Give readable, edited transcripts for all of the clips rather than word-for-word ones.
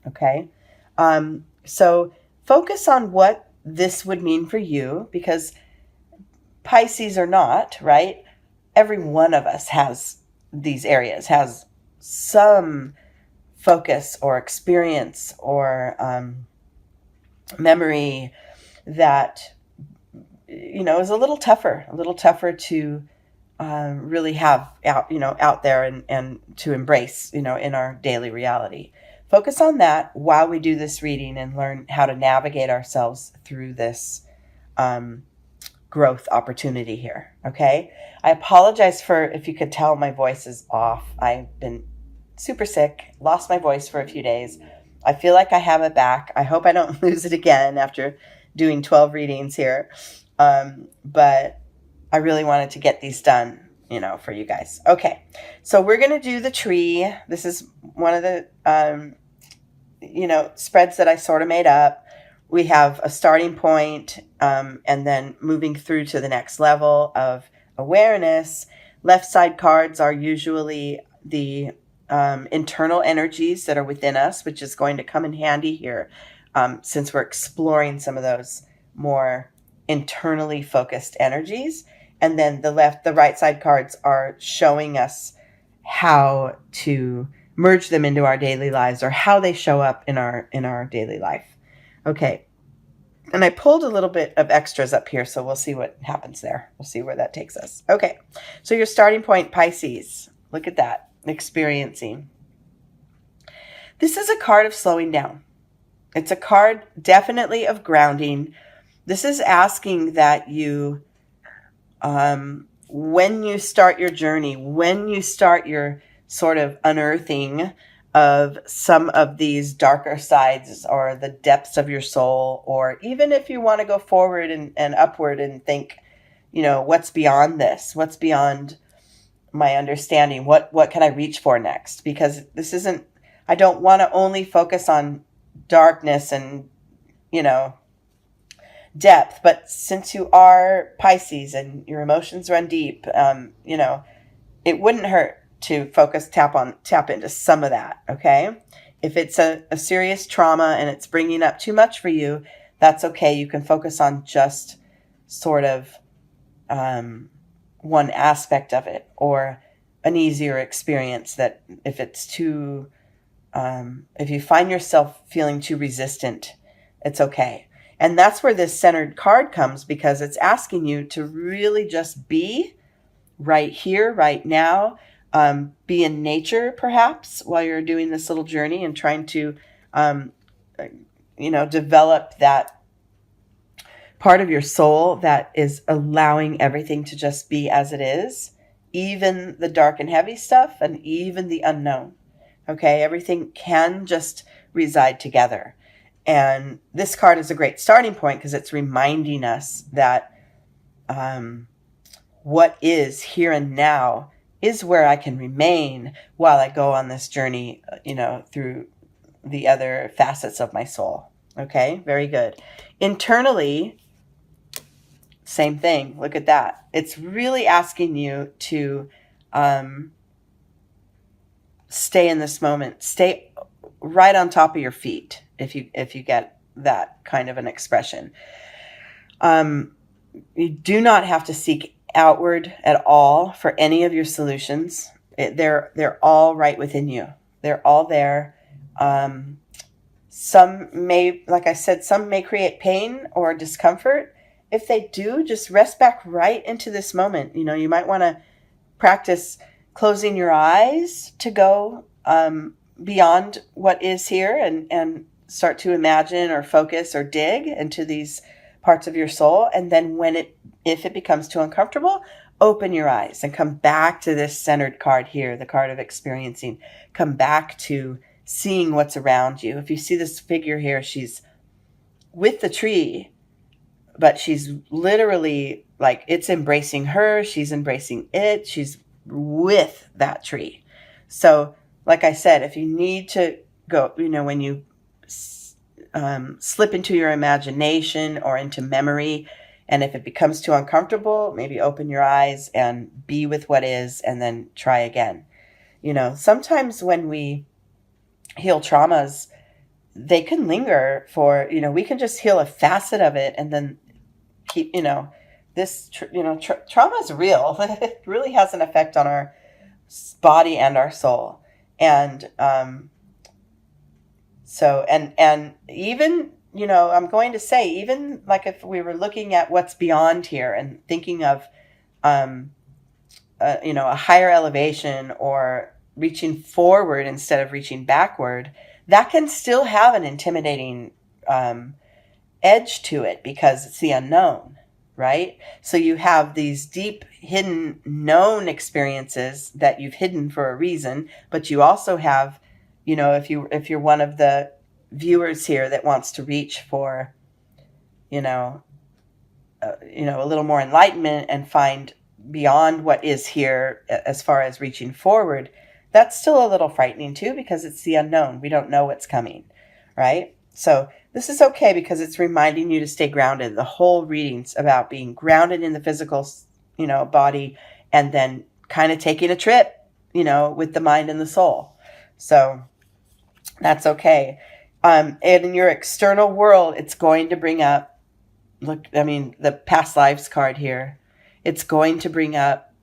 Okay. So focus on what this would mean for you, because Pisces or not, right? Every one of us has these areas, has some focus or experience or memory that is a little tougher to really have out, out there and to embrace, in our daily reality. Focus on that while we do this reading and learn how to navigate ourselves through this um, growth opportunity here. Okay. I apologize for if you could tell my voice is off. I've been super sick, lost my voice for a few days. I feel like I have it back. I hope I don't lose it again after doing 12 readings here. But I really wanted to get these done, for you guys. Okay. So we're going to do the tree. This is one of the, spreads that I sort of made up. We have a starting point, and then moving through to the next level of awareness. Left side cards are usually the internal energies that are within us, which is going to come in handy here, since we're exploring some of those more internally focused energies. And then the right side cards are showing us how to merge them into our daily lives, or how they show up in our daily life. Okay. And I pulled a little bit of extras up here, so we'll see what happens there. We'll see where that takes us. Okay. So your starting point, Pisces. Look at that. Experiencing. This is a card of slowing down. It's a card definitely of grounding. This is asking that you, when you start your journey, when you start your sort of unearthing of some of these darker sides or the depths of your soul, or even if you want to go forward and upward and think, what's beyond this? What's beyond my understanding? What can I reach for next? Because I don't want to only focus on darkness and, depth, but since you are Pisces and your emotions run deep, it wouldn't hurt to tap into some of that. Okay. If it's a serious trauma and it's bringing up too much for you, that's okay. You can focus on just sort of one aspect of it, or an easier experience. That if it's too, if you find yourself feeling too resistant, it's okay. And that's where this centered card comes, because it's asking you to really just be right here, right now. Be in nature, perhaps, while you're doing this little journey and trying to, develop that part of your soul that is allowing everything to just be as it is, even the dark and heavy stuff and even the unknown. Okay, everything can just reside together. And this card is a great starting point, because it's reminding us that what is here and now is where I can remain while I go on this journey, through the other facets of my soul. Okay, very good. Internally, same thing. Look at that. It's really asking you to stay in this moment. Stay right on top of your feet, if you get that kind of an expression. You do not have to seek outward at all for any of your solutions. They're all right within you. They're all there. Some may, like I said, some may create pain or discomfort. If they do, just rest back right into this moment. You might want to practice closing your eyes to go beyond what is here, and start to imagine or focus or dig into these parts of your soul. And then if it becomes too uncomfortable, open your eyes and come back to this centered card here, the card of experiencing. Come back to seeing what's around you. If you see this figure here, she's with the tree, but she's literally like, it's embracing her. She's embracing it. She's with that tree. So like I said, if you need to go, when you slip into your imagination or into memory, and if it becomes too uncomfortable, maybe open your eyes and be with what is, and then try again. Sometimes when we heal traumas, they can linger for, we can just heal a facet of it and then keep, this, trauma is real. It really has an effect on our body and our soul. And and even, I'm going to say, even like if we were looking at what's beyond here and thinking of, a higher elevation or reaching forward instead of reaching backward, that can still have an intimidating edge to it because it's the unknown, right? So you have these deep, hidden, known experiences that you've hidden for a reason, but you also have, if you're one of the viewers here that wants to reach for, a little more enlightenment and find beyond what is here as far as reaching forward, that's still a little frightening too, because it's the unknown. We don't know what's coming, right? So this is okay because it's reminding you to stay grounded. The whole reading's about being grounded in the physical, body, and then kind of taking a trip, with the mind and the soul. So that's okay. And in your external world, it's going to bring up, the past lives card here. It's going to bring up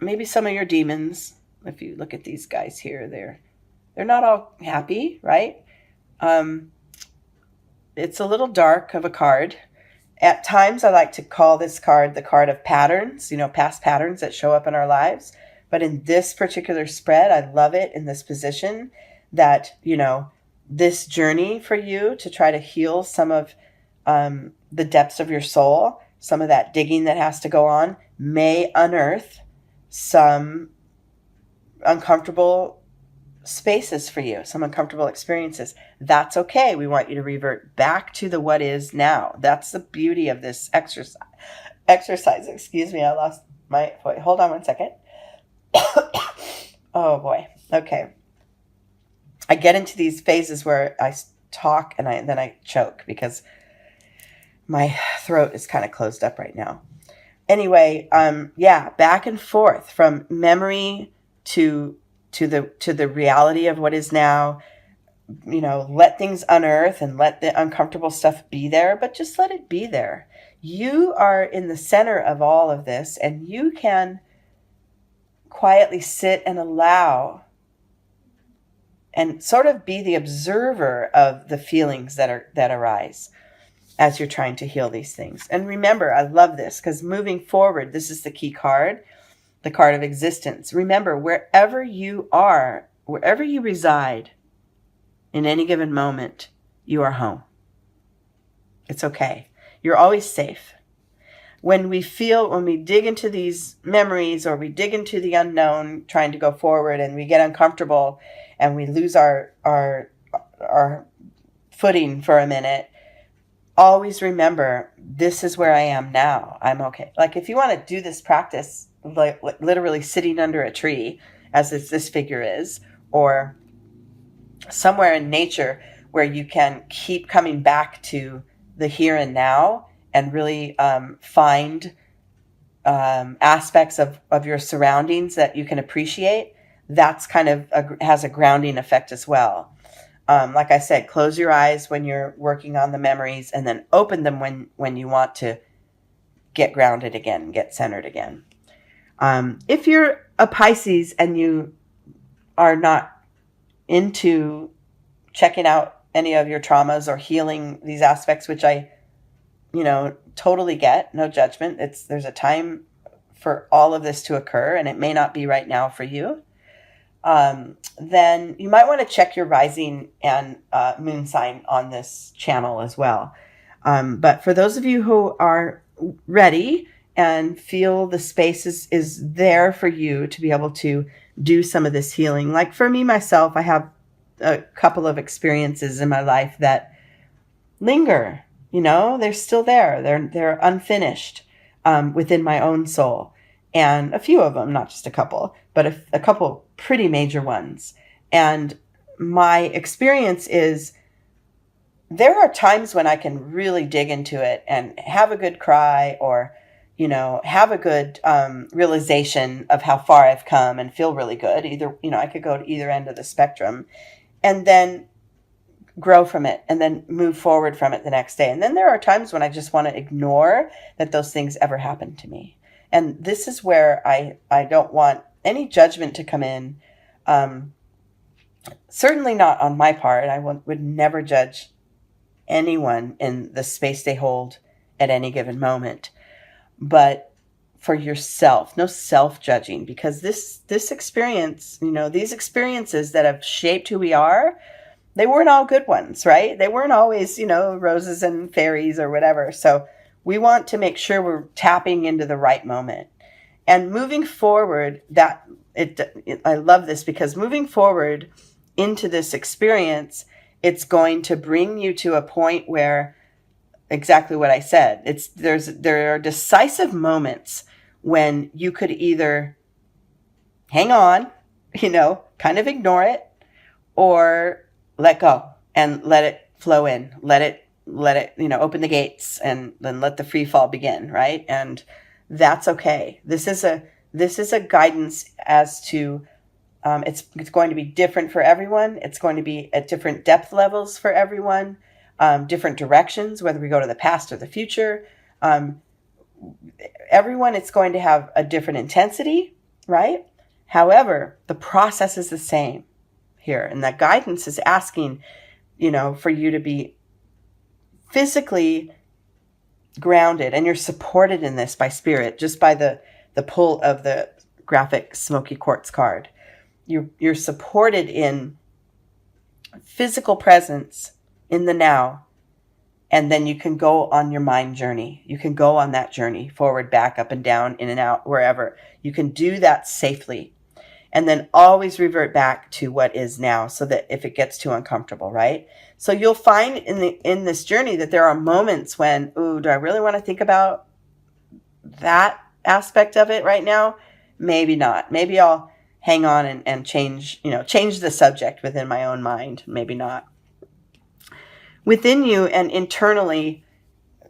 maybe some of your demons. If you look at these guys here, they're not all happy, right? It's a little dark of a card. At times, I like to call this card the card of patterns, past patterns that show up in our lives. But in this particular spread, I love it in this position that, this journey for you to try to heal some of the depths of your soul, some of that digging that has to go on, may unearth some uncomfortable spaces for you, some uncomfortable experiences. That's okay. We want you to revert back to the what is now. That's the beauty of this exercise. Excuse me, I lost my voice. Hold on one second. Oh boy. Okay. I get into these phases where I talk and then I choke because my throat is kind of closed up right now. Anyway, back and forth from memory to the reality of what is now. Let things unearth and let the uncomfortable stuff be there, but just let it be there. You are in the center of all of this, and you can quietly sit and allow and sort of be the observer of the feelings that arise as you're trying to heal these things. And remember, I love this because moving forward, this is the key card, the card of existence. Remember, wherever you are, wherever you reside in any given moment, you are home. It's okay. You're always safe. When we dig into these memories or we dig into the unknown, trying to go forward, and we get uncomfortable and we lose our footing for a minute, always remember, this is where I am now. I'm okay. Like if you want to do this practice, like literally sitting under a tree, as this figure is, or somewhere in nature where you can keep coming back to the here and now and really find aspects of your surroundings that you can appreciate, that's kind of has a grounding effect as well. Like I said, close your eyes when you're working on the memories and then open them when you want to get grounded again, get centered again. If you're a Pisces and you are not into checking out any of your traumas or healing these aspects, which I, totally get, no judgment. There's a time for all of this to occur, and it may not be right now for you. Then you might want to check your rising and moon sign on this channel as well. But for those of you who are ready and feel the space is there for you to be able to do some of this healing, like for me, myself, I have a couple of experiences in my life that linger. They're still there. They're unfinished within my own soul. And a few of them, not just a couple, but a couple pretty major ones. And my experience is there are times when I can really dig into it and have a good cry or, have a good realization of how far I've come and feel really good. Either, I could go to either end of the spectrum. And then grow from it, and then move forward from it the next day. And then there are times when I just want to ignore that those things ever happened to me. And this is where I don't want any judgment to come in. Certainly not on my part. I would never judge anyone in the space they hold at any given moment. But for yourself, no self-judging, because this experience, these experiences that have shaped who we are, they weren't all good ones, right? They weren't always, roses and fairies or whatever. So we want to make sure we're tapping into the right moment. And moving forward, I love this, because moving forward into this experience, it's going to bring you to a point where, exactly what I said, there are decisive moments when you could either hang on, kind of ignore it, or let go and let it flow in, let it, open the gates and then let the free fall begin. Right. And that's okay. This is a guidance as to, it's going to be different for everyone. It's going to be at different depth levels for everyone, different directions, whether we go to the past or the future. Everyone, it's going to have a different intensity, right? However, the process is the same here. And that guidance is asking, for you to be physically grounded, and you're supported in this by spirit, just by the pull of the graphic smoky quartz card. You're supported in physical presence in the now, and then you can go on your mind journey. You can go on that journey, forward, back, up and down, in and out, wherever. You can do that safely, and then always revert back to what is now, so that if it gets too uncomfortable, right? So you'll find in this journey that there are moments when, do I really want to think about that aspect of it right now? Maybe not. Maybe I'll hang on and change the subject within my own mind. Maybe not. Within you and internally,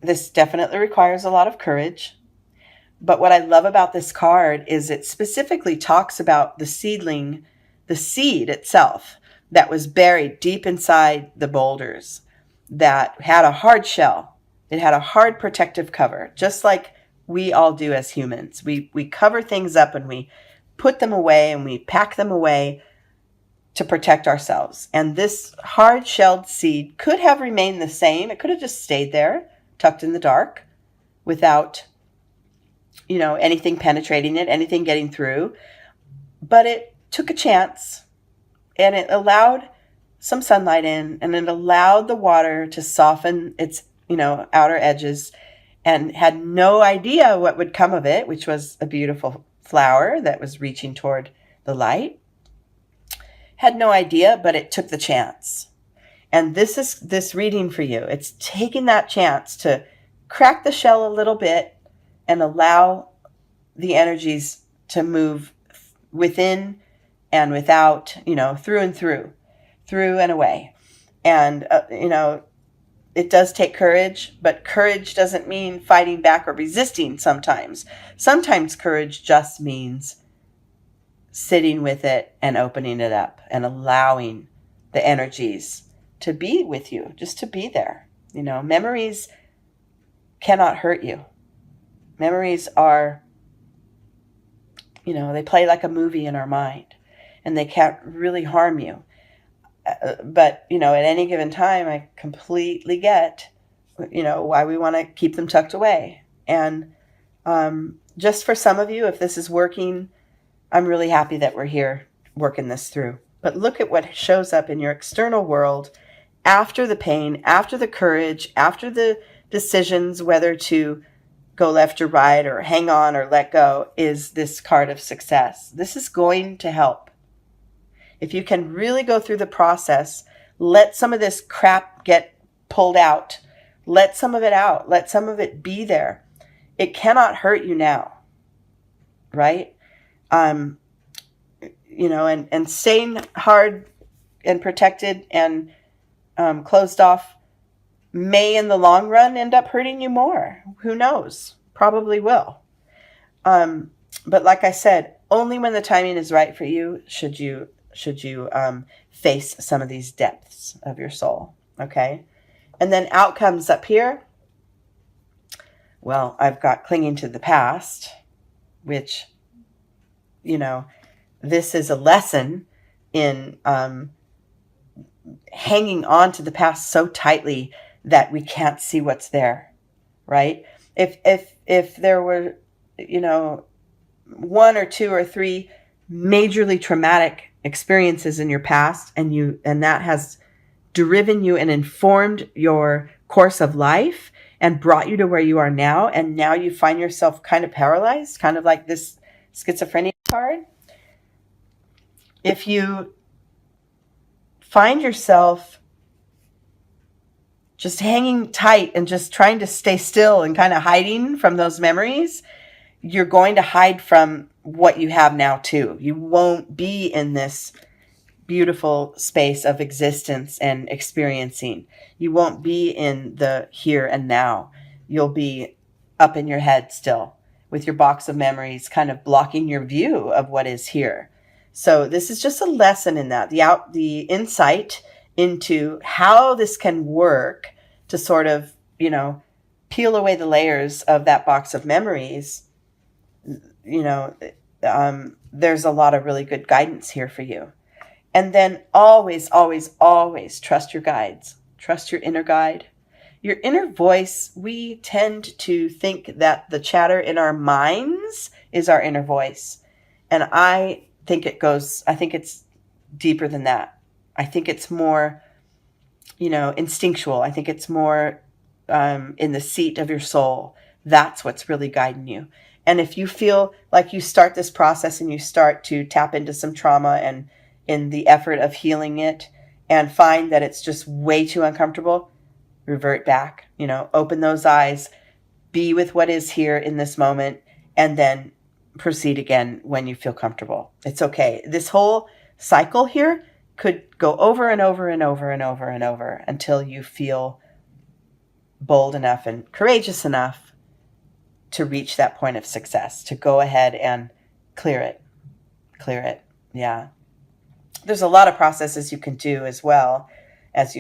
this definitely requires a lot of courage. But what I love about this card is it specifically talks about the seedling, the seed itself that was buried deep inside the boulders, that had a hard shell. It had a hard protective cover, just like we all do as humans. We cover things up and we put them away and we pack them away to protect ourselves. And this hard-shelled seed could have remained the same. It could have just stayed there, tucked in the dark, without, anything penetrating it, anything getting through. But it took a chance, and it allowed some sunlight in, and it allowed the water to soften its, outer edges, and had no idea what would come of it, which was a beautiful flower that was reaching toward the light. Had no idea, but it took the chance. And this is this reading for you. It's taking that chance to crack the shell a little bit and allow the energies to move within and without, through and through and away. And, it does take courage, but courage doesn't mean fighting back or resisting sometimes. Sometimes courage just means sitting with it and opening it up and allowing the energies to be with you, just to be there. Memories cannot hurt you. Memories are, they play like a movie in our mind, and they can't really harm you. But, at any given time, I completely get, why we want to keep them tucked away. And just for some of you, if this is working, I'm really happy that we're here working this through. But look at what shows up in your external world after the pain, after the courage, after the decisions, whether to go left or right or hang on or let go, is this card of success. This is going to help. If you can really go through the process, let some of this crap get pulled out. Let some of it out. Let some of it be there. It cannot hurt you now, right? And staying hard and protected and closed off may in the long run end up hurting you more. Who knows? Probably will. But like I said, only when the timing is right for you should you face some of these depths of your soul. Okay. And then outcomes up here. Well, I've got clinging to the past, which, this is a lesson in hanging on to the past so tightly that we can't see what's there, right? If there were, one or two or three majorly traumatic experiences in your past, and that has driven you and informed your course of life and brought you to where you are now, and now you find yourself kind of paralyzed, kind of like this schizophrenia card. If you find yourself just hanging tight and just trying to stay still and kind of hiding from those memories, you're going to hide from what you have now too. You won't be in this beautiful space of existence and experiencing. You won't be in the here and now. You'll be up in your head still with your box of memories kind of blocking your view of what is here. So this is just a lesson in that, the insight into how this can work to sort of, peel away the layers of that box of memories. There's a lot of really good guidance here for you. And then always, always, always trust your guides. Trust your inner guide. Your inner voice, we tend to think that the chatter in our minds is our inner voice. And I think it's deeper than that. I think it's more, instinctual. I think it's more in the seat of your soul. That's what's really guiding you. And if you feel like you start this process and you start to tap into some trauma and in the effort of healing it and find that it's just way too uncomfortable, revert back, open those eyes, be with what is here in this moment, and then proceed again when you feel comfortable. It's okay. This whole cycle here could go over and over and over and over and over until you feel bold enough and courageous enough to reach that point of success, to go ahead and clear it. Yeah. There's a lot of processes you can do as well, as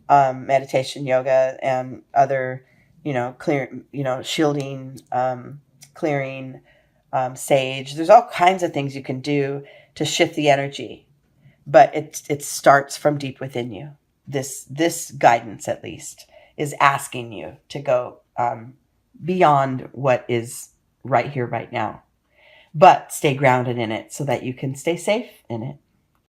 meditation, yoga, and other, shielding, clearing, sage. There's all kinds of things you can do to shift the energy, but it starts from deep within you. This guidance, at least, is asking you to go beyond what is right here, right now, but stay grounded in it so that you can stay safe in it.